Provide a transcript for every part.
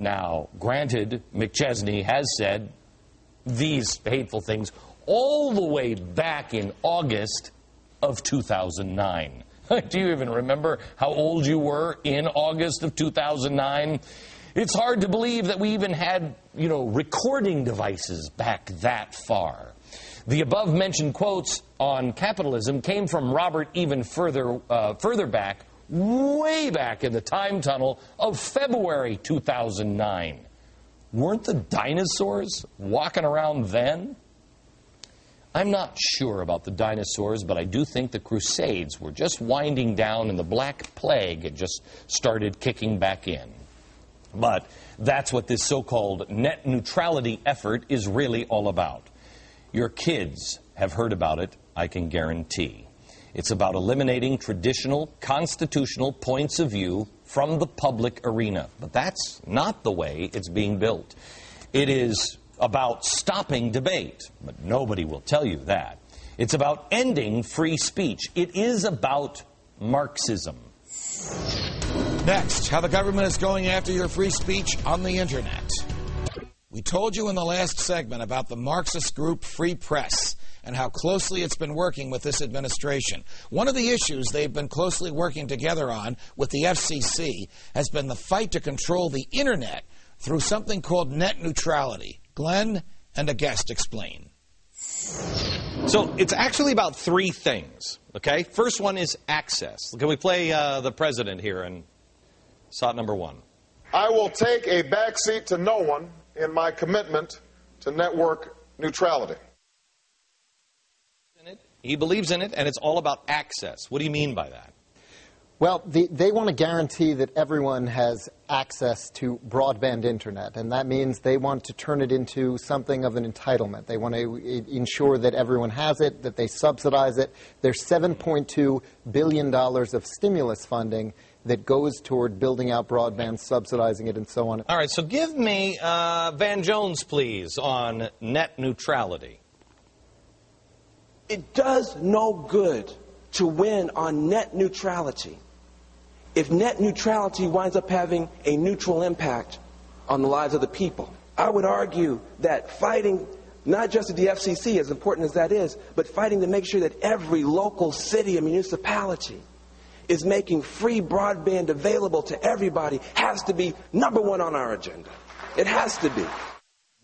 Now, granted, McChesney has said these hateful things all the way back in August of 2009. Do you even remember how old you were in August of 2009? It's hard to believe that we even had, recording devices back that far. The above-mentioned quotes on capitalism came from Robert even further back, way back in the time tunnel of February 2009. Weren't the dinosaurs walking around then? I'm not sure about the dinosaurs, but I do think the Crusades were just winding down and the Black Plague had just started kicking back in. But that's what this so-called net neutrality effort is really all about. Your kids have heard about it, I can guarantee. It's about eliminating traditional constitutional points of view from the public arena. But that's not the way it's being built. It is about stopping debate, but nobody will tell you that. It's about ending free speech. It is about Marxism. Next, how the government is going after your free speech on the internet. We told you in the last segment about the Marxist group Free Press and how closely it's been working with this administration. One of the issues they've been closely working together on with the FCC has been the fight to control the internet through something called net neutrality. Glenn and a guest explain. So it's actually about three things, okay? First one is access. Can we play the president here in slot number one? I will take a backseat to no one in my commitment to network neutrality. He believes in it, and it's all about access. What do you mean by that? Well, they want to guarantee that everyone has access to broadband internet, and that means they want to turn it into something of an entitlement. They want to ensure that everyone has it, that they subsidize it. There's $7.2 billion of stimulus funding that goes toward building out broadband, subsidizing it, and so on. All right, so give me Van Jones, please, on net neutrality. It does no good to win on net neutrality if net neutrality winds up having a neutral impact on the lives of the people. I would argue that fighting, not just at the FCC, as important as that is, but fighting to make sure that every local city and municipality is making free broadband available to everybody has to be number one on our agenda. It has to be.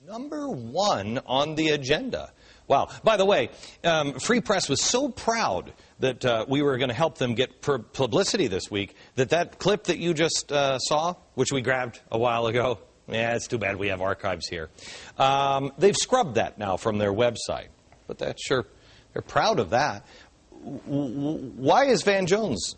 Number one on the agenda. Wow. By the way, Free Press was so proud that we were going to help them get publicity this week that clip that you just saw, which we grabbed a while ago, yeah, it's too bad we have archives here. They've scrubbed that now from their website. But that's sure, they're proud of that. Why is Van Jones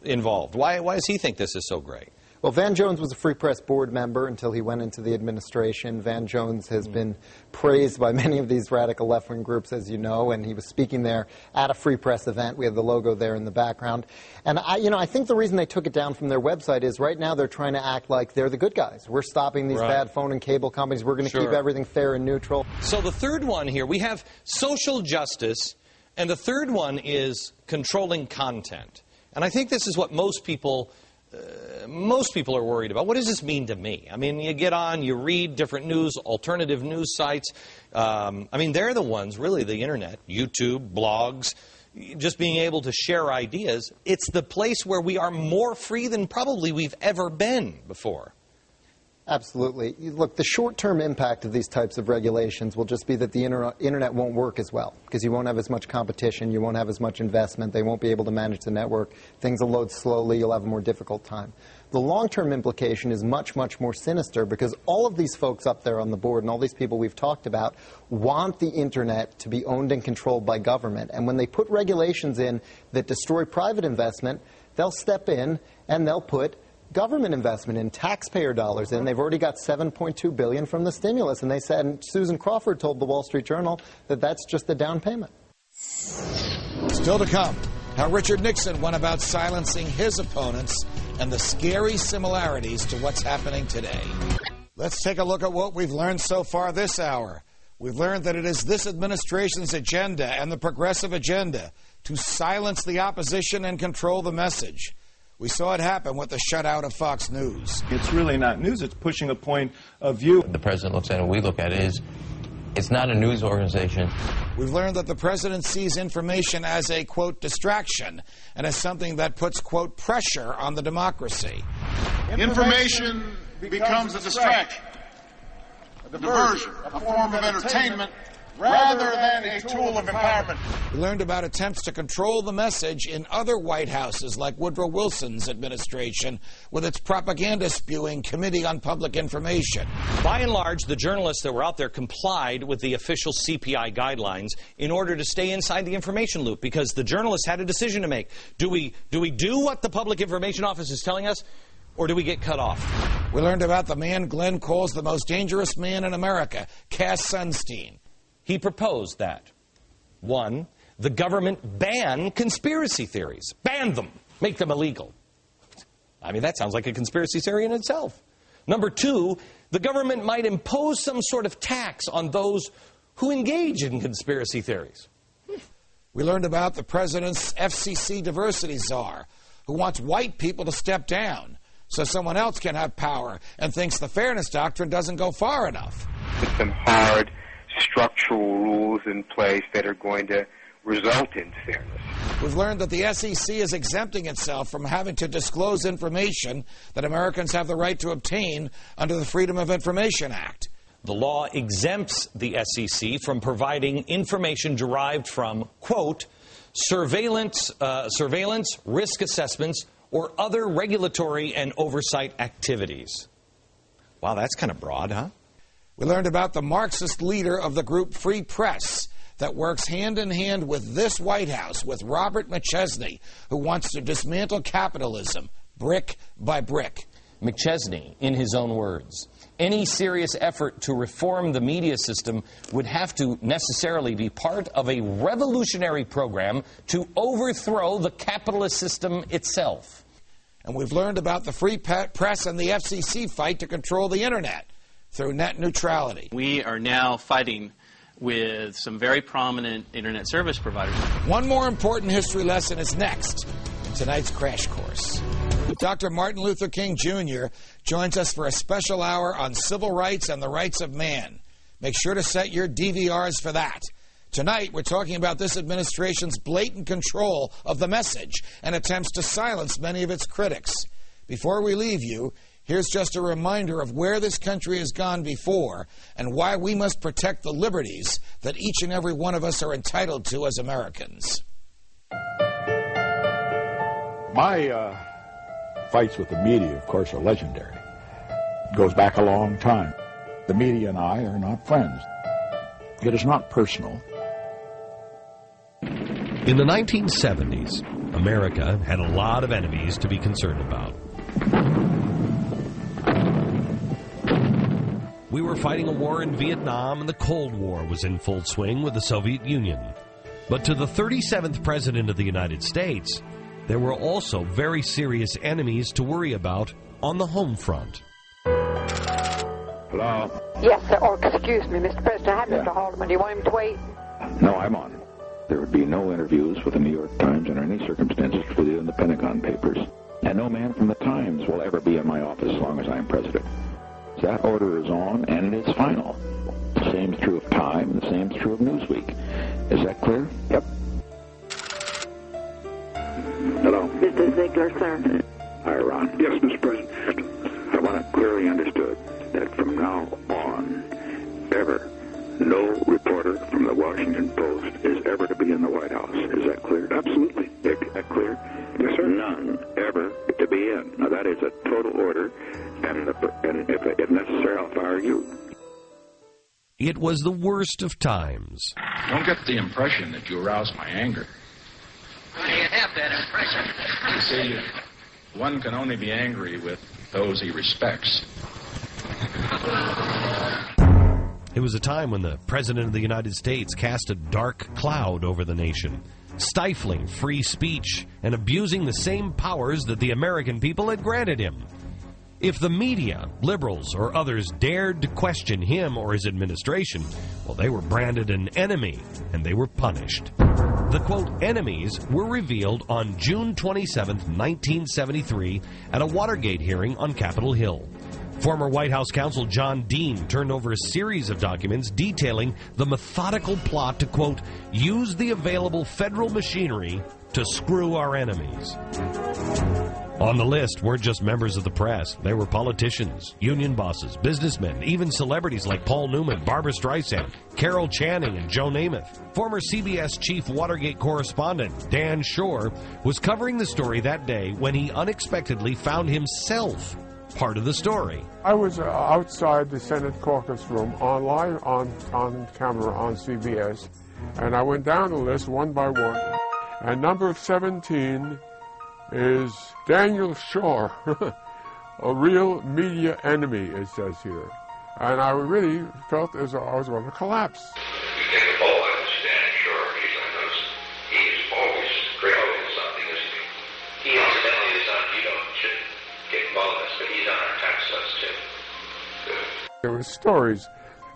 involved? Why does he think this is so great? Well, Van Jones was a Free Press board member until he went into the administration. Van Jones has been praised by many of these radical left-wing groups, as you know, and he was speaking there at a Free Press event. We have the logo there in the background. And I think the reason they took it down from their website is right now they're trying to act like they're the good guys. We're stopping these bad phone and cable companies. We're going to keep everything fair and neutral. So the third one here, we have social justice, and the third one is controlling content. And I think this is what most people are worried about. What does this mean to me? I mean, you get on, you read different news, alternative news sites. I mean, they're the ones, really, the internet, YouTube, blogs, just being able to share ideas. It's the place where we are more free than probably we've ever been before. Absolutely. Look, the short-term impact of these types of regulations will just be that the internet won't work as well because you won't have as much competition, you won't have as much investment, they won't be able to manage the network, things will load slowly, you'll have a more difficult time. The long-term implication is much, much more sinister because all of these folks up there on the board and all these people we've talked about want the internet to be owned and controlled by government. And when they put regulations in that destroy private investment, they'll step in and they'll put government investment in, taxpayer dollars in. They've already got $7.2 billion from the stimulus, and they said, and Susan Crawford told the Wall Street Journal that that's just the down payment. Still to come, how Richard Nixon went about silencing his opponents and the scary similarities to what's happening today. Let's take a look at what we've learned so far this hour. We've learned that it is this administration's agenda and the progressive agenda to silence the opposition and control the message. We saw it happen with the shutout of Fox News. It's really not news. It's pushing a point of view. The president looks at it, and we look at it, is it's not a news organization. We've learned that the president sees information as a, quote, distraction and as something that puts, quote, pressure on the democracy. Information becomes a distraction, a diversion, a form of entertainment, rather than a tool of empowerment. We learned about attempts to control the message in other White Houses, like Woodrow Wilson's administration, with its propaganda-spewing Committee on Public Information. By and large, the journalists that were out there complied with the official CPI guidelines in order to stay inside the information loop, because the journalists had a decision to make. Do we do what the Public Information Office is telling us, or do we get cut off? We learned about the man Glenn calls the most dangerous man in America, Cass Sunstein. He proposed that, 1, the government ban conspiracy theories. Ban them. Make them illegal. I mean, that sounds like a conspiracy theory in itself. Number 2, the government might impose some sort of tax on those who engage in conspiracy theories. We learned about the president's FCC Diversity Czar, who wants white people to step down so someone else can have power, and thinks the fairness doctrine doesn't go far enough. Put some hard structural rules in place that are going to result in fairness. We've learned that the SEC is exempting itself from having to disclose information that Americans have the right to obtain under the Freedom of Information Act. The law exempts the SEC from providing information derived from, quote, surveillance, risk assessments, or other regulatory and oversight activities. Wow, that's kind of broad, huh? We learned about the Marxist leader of the group Free Press that works hand in hand with this White House, with Robert McChesney, who wants to dismantle capitalism brick by brick. McChesney, in his own words, any serious effort to reform the media system would have to necessarily be part of a revolutionary program to overthrow the capitalist system itself. And we've learned about the Free Press and the FCC fight to control the Internet through net neutrality. We are now fighting with some very prominent Internet service providers. One more important history lesson is next in tonight's Crash Course. Dr. Martin Luther King Jr. joins us for a special hour on civil rights and the rights of man. Make sure to set your DVRs for that. Tonight, we're talking about this administration's blatant control of the message and attempts to silence many of its critics. Before we leave you, here's just a reminder of where this country has gone before and why we must protect the liberties that each and every one of us are entitled to as Americans. My fights with the media, of course, are legendary. It goes back a long time. The media and I are not friends. It is not personal. In the 1970s, America had a lot of enemies to be concerned about. We were fighting a war in Vietnam, and the Cold War was in full swing with the Soviet Union. But to the 37th President of the United States, there were also very serious enemies to worry about on the home front. Hello? Yes, sir. Or excuse me, Mr. President. I have Mr. Haldeman. Do you want him to wait? No, I'm on. There would be no interviews with the New York Times under any circumstances within the Pentagon Papers. And no man from the Times will ever be in my office as long as I am president. So that order is on, and it is final. The same is true of Time, and the same is true of Newsweek. Is that clear? Yep. Hello? Mr. Ziegler, sir. Hi, Ron. Yes, Mr. President. I want it clearly understood that from now on, ever, no reporter from the Washington Post is ever to be in the White House. Is that clear? Absolutely. Is that clear? Yes, sir. None ever to be in. Now, that is a total order, and if necessary, I'll fire you. It was the worst of times. Don't get the impression that you aroused my anger. You have that impression. You see, one can only be angry with those he respects. It was a time when the President of the United States cast a dark cloud over the nation, stifling free speech and abusing the same powers that the American people had granted him. If the media, liberals, or others dared to question him or his administration, well, they were branded an enemy, and they were punished. The, quote, enemies were revealed on June 27, 1973, at a Watergate hearing on Capitol Hill. Former White House counsel John Dean turned over a series of documents detailing the methodical plot to, quote, use the available federal machinery to screw our enemies. On the list weren't just members of the press. They were politicians, union bosses, businessmen, even celebrities like Paul Newman, Barbra Streisand, Carol Channing, and Joe Namath. Former CBS chief Watergate correspondent Dan Shore was covering the story that day when he unexpectedly found himself part of the story. I was outside the Senate caucus room live on camera on CBS, and I went down the list one by one, and number 17 is Daniel Shaw, a real media enemy, it says here. And I really felt as though I was going to collapse. You take a poll out of Dan Shaw, he's always promoting something, isn't he? He incidentally is on, shouldn't get involved in this, but he's on our tax list too. There were stories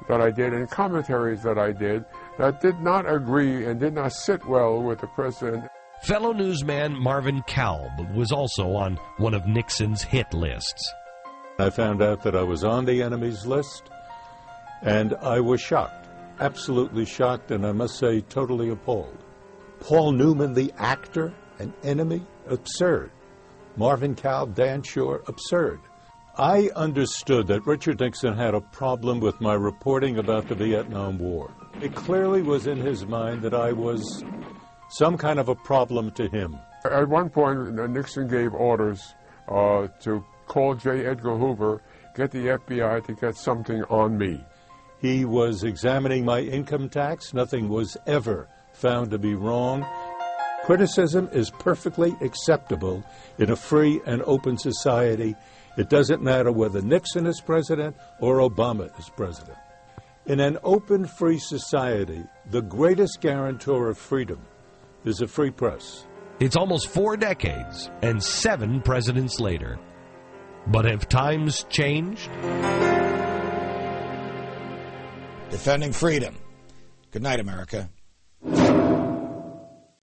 that I did and commentaries that I did that did not agree and did not sit well with the president. Fellow newsman Marvin Kalb was also on one of Nixon's hit lists. I found out that I was on the enemy's list, and I was shocked, absolutely shocked, and I must say totally appalled. Paul Newman, the actor, an enemy? Absurd. Marvin Kalb, Dan Shore, absurd. I understood that Richard Nixon had a problem with my reporting about the Vietnam War. It clearly was in his mind that I was some kind of a problem to him. At one point, Nixon gave orders to call J. Edgar Hoover, get the FBI to get something on me. He was examining my income tax. Nothing was ever found to be wrong. Criticism is perfectly acceptable in a free and open society. It doesn't matter whether Nixon is president or Obama is president. In an open, free society, the greatest guarantor of freedom is a free press. It's almost 4 decades and 7 presidents later. But have times changed? Defending freedom. Good night, America.